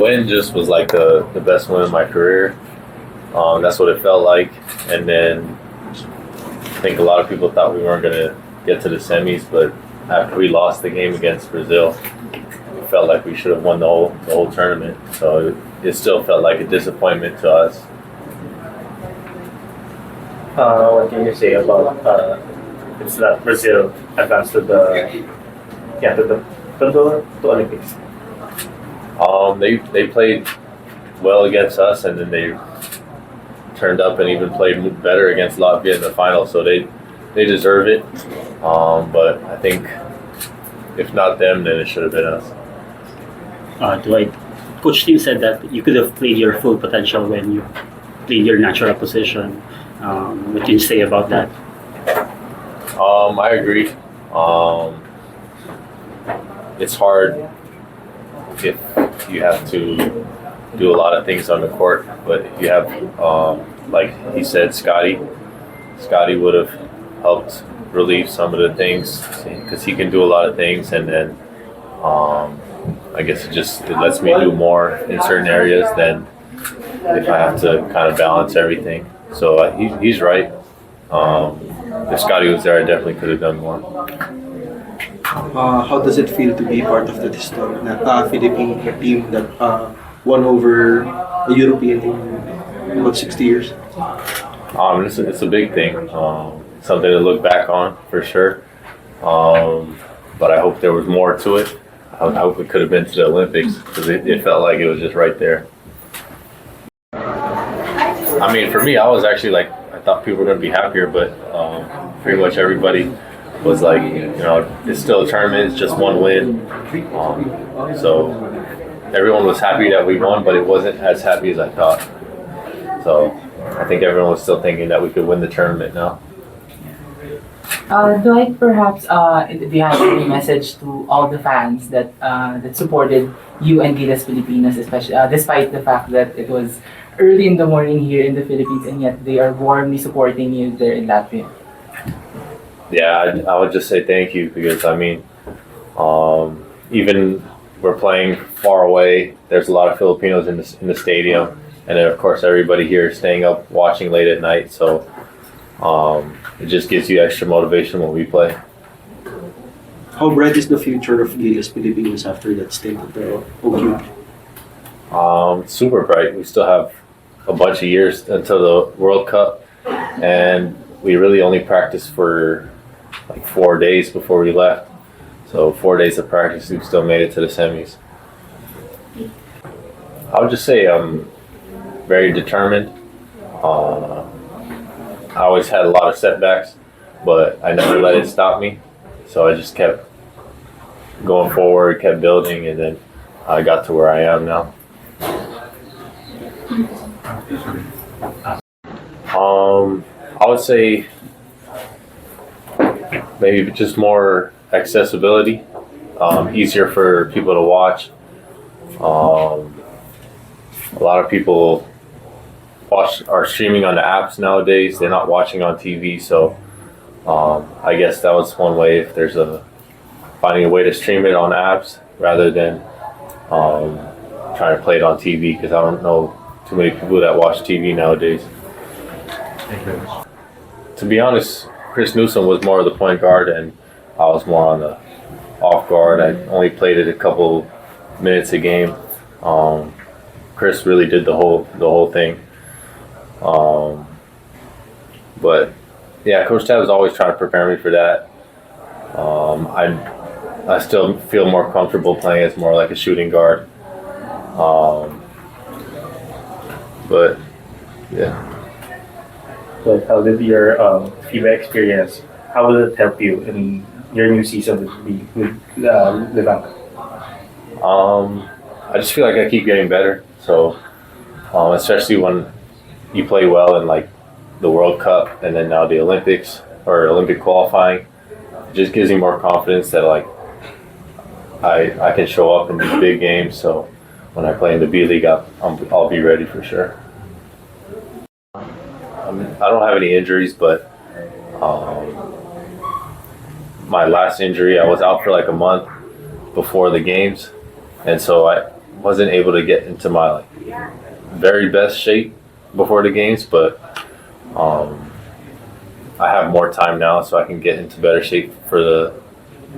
win just was like the best win of my career. That's what it felt like. And then I think a lot of people thought we weren't going to get to the semis, but after we lost the game against Brazil, it felt like we should have won the whole tournament. So it still felt like a disappointment to us. What can you say about it's that Brazil advanced to the Olympics? They played well against us, and then they turned up and even played better against Latvia in the final. So they deserve it. But I think if not them, then it should have been us. Dwight, Coach Tim said that you could have played your full potential when you played your natural position. What can you say about that? I agree. It's hard if you have to do a lot of things on the court, but you have, like he said, Scotty would have helped relieve some of the things because he can do a lot of things, and then I guess it lets me do more in certain areas than if I have to kind of balance everything. So he's right. If Scotty was there, I definitely could have done more. How does it feel to be part of the Philippine team that won over a European team in about 60 years? It's a big thing. Something to look back on for sure. But I hope there was more to it. I hope it could have been to the Olympics because it felt like it was just right there. I mean, for me, I was actually like, I thought people were going to be happier, but pretty much everybody was like, it's still a tournament, it's just one win. So everyone was happy that we won, but it wasn't as happy as I thought. So I think everyone was still thinking that we could win the tournament now. Dwight, perhaps, do you have any message to all the fans that supported you and Gilas Pilipinas, especially despite the fact that it was early in the morning here in the Philippines, and yet they are warmly supporting you there in Latvia? Yeah, I would just say thank you because, I mean, even we're playing far away, there's a lot of Filipinos in the stadium, and then, of course, everybody here is staying up watching late at night, so it just gives you extra motivation when we play. How bright is the future of Gilas Pilipinas after that stint at the OQT? Super bright. We still have a bunch of years until the World Cup, and we really only practiced for like 4 days before we left. So 4 days of practice, we still made it to the semis. I would just say I'm very determined. I always had a lot of setbacks, but I never let it stop me. So I just kept going forward, kept building, and then I got to where I am now. I would say maybe just more accessibility, easier for people to watch. A lot of people are streaming on the apps nowadays. They're not watching on TV, so I guess that was one way. If there's finding a way to stream it on apps rather than trying to play it on TV, because I don't know too many people that watch TV nowadays. To be honest, Chris Newsom was more of the point guard, and I was more on the off guard. I only played it a couple minutes a game. Chris really did the whole thing. But yeah, Coach Tab was always trying to prepare me for that. I still feel more comfortable playing as more like a shooting guard. But yeah. So how did your FIBA experience, how will it help you in your new season with Levanga? I just feel like I keep getting better. So especially when you play well in like the World Cup and then now the Olympics or Olympic qualifying, it just gives me more confidence that like I can show up in these big games. So when I play in the B League, I'll be ready for sure. I don't have any injuries, but my last injury, I was out for like a month before the games, and so wasn't able to get into my like very best shape before the games, but I have more time now, so I can get into better shape for the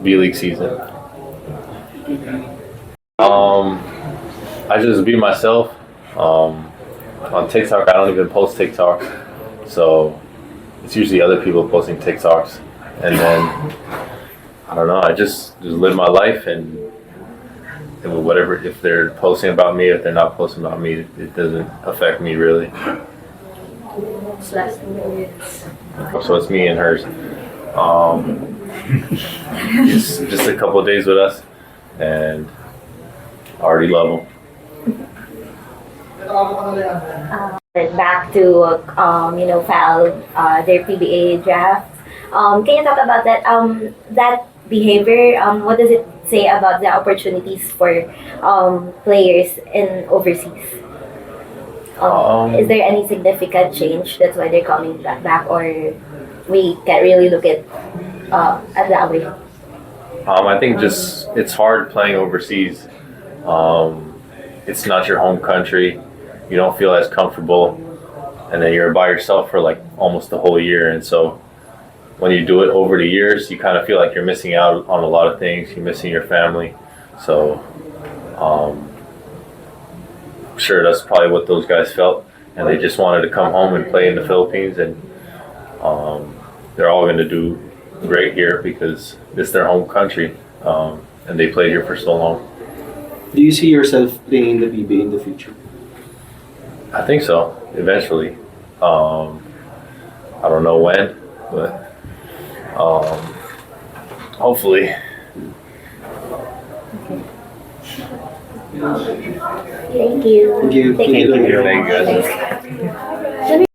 B League season. I just be myself. On TikTok, I don't even post TikToks, so it's usually other people posting TikToks, and then I don't know. I just live my life, and whatever, if they're posting about me, if they're not posting about me, it doesn't affect me really. So it's me and hers. Just a couple of days with us, and I already love them. Back to file their PBA draft. Can you talk about that that behavior? What does it say about the opportunities for players in overseas? Is there any significant change? That's why they're coming back, or we can't really look at that way? I think just it's hard playing overseas. It's not your home country. You don't feel as comfortable, and then you're by yourself for like almost the whole year. And so when you do it over the years, you kind of feel like you're missing out on a lot of things. You're missing your family. So I'm sure that's probably what those guys felt, and they just wanted to come home and play in the Philippines. And they're all going to do great here because it's their home country, and they played here for so long. Do you see yourself playing in the PBA in the future? I think so, eventually. I don't know when, but hopefully. Thank you. Thank you. Thank you. Thank you guys.